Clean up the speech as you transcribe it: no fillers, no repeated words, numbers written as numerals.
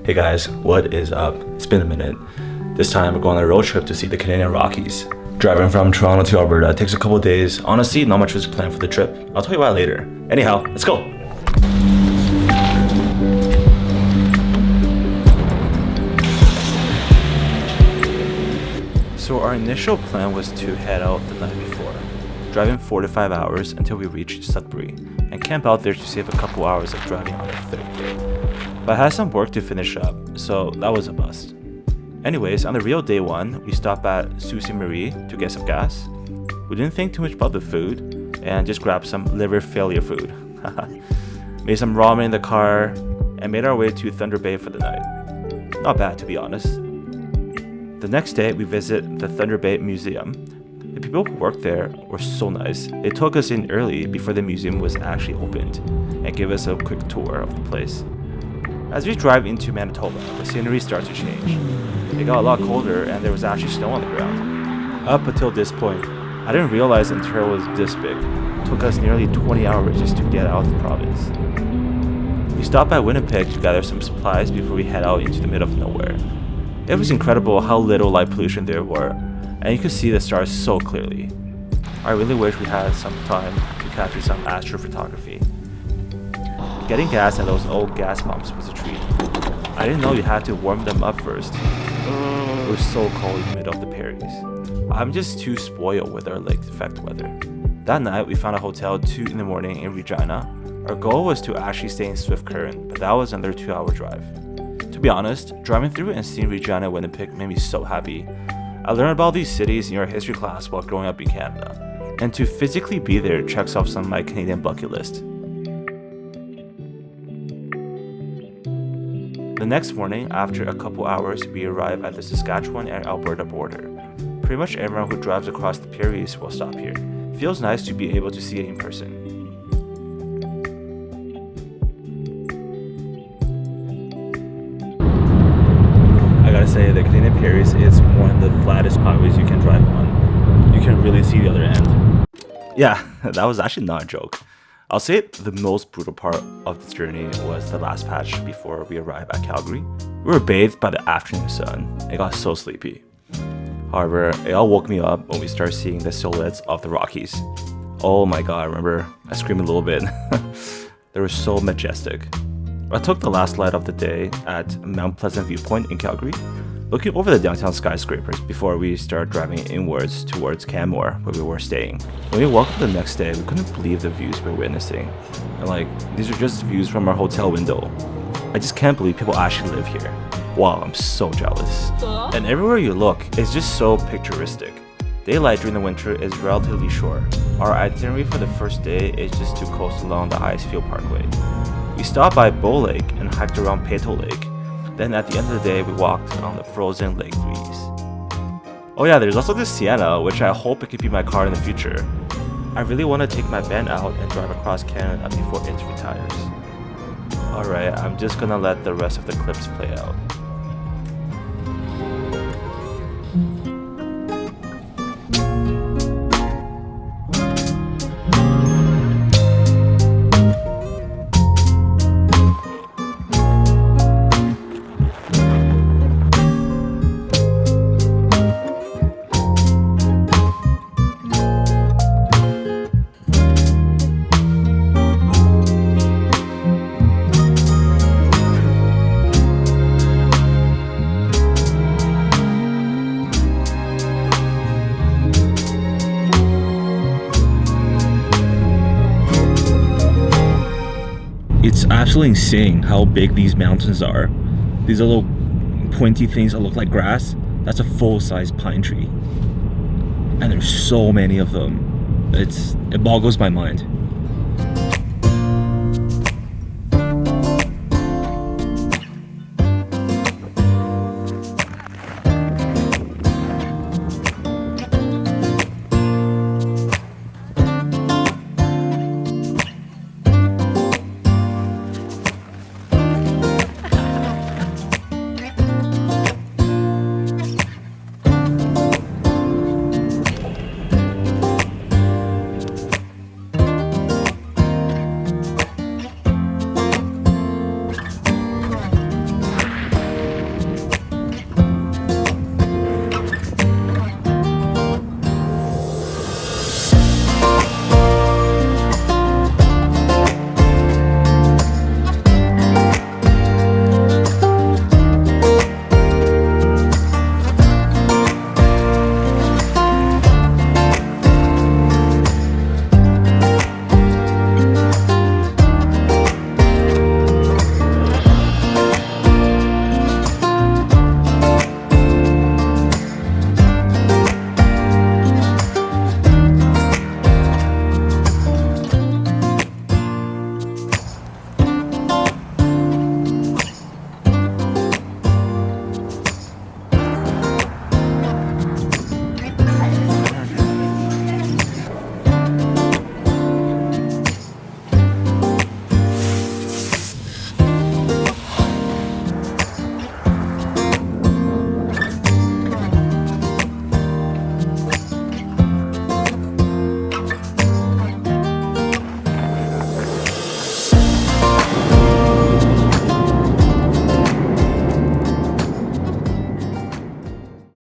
Hey guys, what is up? It's been a minute. This time we're going on a road trip to see the Canadian Rockies. Driving from Toronto to Alberta takes a couple of days. Honestly, not much was planned for the trip. I'll tell you why later. Anyhow, let's go. So our initial plan was to head out the night before, driving 4 to 5 hours until we reached Sudbury, and camp out there to save a couple hours of driving on the third day. But I had some work to finish up, so that was a bust. Anyways, on the real day one, we stopped at Susie Marie to get some gas. We didn't think too much about the food, and just grabbed some liver failure food. Made some ramen in the car, and made our way to Thunder Bay for the night. Not bad, to be honest. The next day, we visit the Thunder Bay Museum. The people who worked there were so nice. They took us in early before the museum was actually opened and gave us a quick tour of the place. As we drive into Manitoba, the scenery starts to change. It got a lot colder and there was actually snow on the ground. Up until this point, I didn't realize Ontario was this big. It took us nearly 20 hours just to get out of the province. We stopped at Winnipeg to gather some supplies before we head out into the middle of nowhere. It was incredible how little light pollution there were, and you could see the stars so clearly. I really wish we had some time to capture some astrophotography. Getting gas at those old gas pumps was a treat. I didn't know you had to warm them up first. It was so cold in the middle of the prairies. I'm just too spoiled with our lake effect weather. That night, we found a hotel at 2 in the morning in Regina. Our goal was to actually stay in Swift Current, but that was another 2-hour drive. To be honest, driving through and seeing Regina and Winnipeg made me so happy. I learned about these cities in our history class while growing up in Canada, and to physically be there checks off some of my Canadian bucket list. The next morning, after a couple hours, we arrive at the Saskatchewan and Alberta border. Pretty much everyone who drives across the prairies will stop here. Feels nice to be able to see it in person. I gotta say, the Canadian prairies is one of the flattest highways you can drive on. You can really see the other end. Yeah, that was actually not a joke. I'll say the most brutal part of this journey was the last patch before we arrived at Calgary. We were bathed by the afternoon sun. It got so sleepy. However, it all woke me up when we started seeing the silhouettes of the Rockies. Oh my god, I remember I screamed a little bit. They were so majestic. I took the last light of the day at Mount Pleasant Viewpoint in Calgary, looking over the downtown skyscrapers before we started driving inwards towards Canmore, where we were staying. When we woke up the next day, we couldn't believe the views we were witnessing. And these are just views from our hotel window. I just can't believe people actually live here. Wow, I'm so jealous. And everywhere you look, it's just so picturesque. Daylight during the winter is relatively short. Our itinerary for the first day is just to coast along the Icefield Parkway. We stopped by Bow Lake and hiked around Peyto Lake. Then at the end of the day, we walked on the frozen Lake Louise. Oh yeah, there's also this Sienna, which I hope it could be my car in the future. I really want to take my van out and drive across Canada before it retires. Alright, I'm just gonna let the rest of the clips play out. It's absolutely insane how big these mountains are. These little pointy things that look like grass, that's a full-size pine tree. And there's so many of them. It boggles my mind.